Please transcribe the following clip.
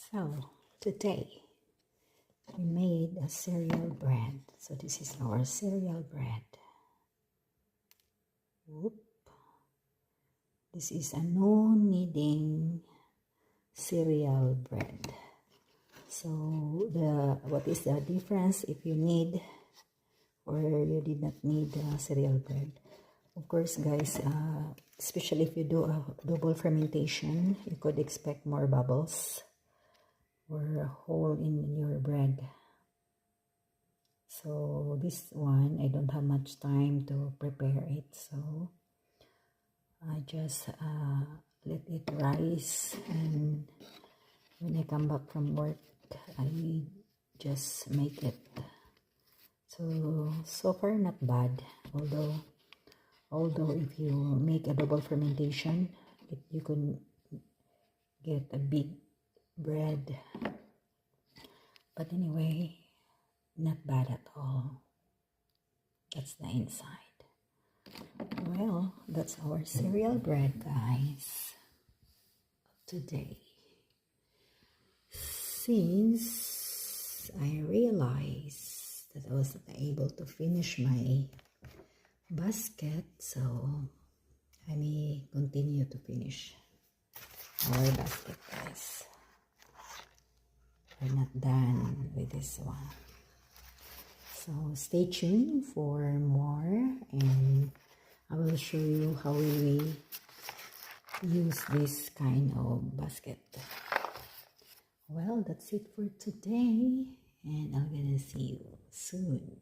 So today we made a cereal bread. So this is our cereal bread. Whoop. This is a no kneading cereal bread. So what is the difference if you need or you did not need cereal bread? Of course, guys, especially if you do a double fermentation, you could expect more bubbles or a hole in your bread. So this one, I don't have much time to prepare it, so I just let it rise, and when I come back from work, I just make it. So far not bad, although if you make a double fermentation, you can get a big bread, but anyway, not bad at all. That's the inside. Well, that's our cereal bread, guys, today. Since I realized that I wasn't able to finish my basket, so I may continue to finish our basket, guys. We're not done with this one. So stay tuned for more, and I will show you how we use this kind of basket. Well, that's it for today, and I'm gonna see you soon.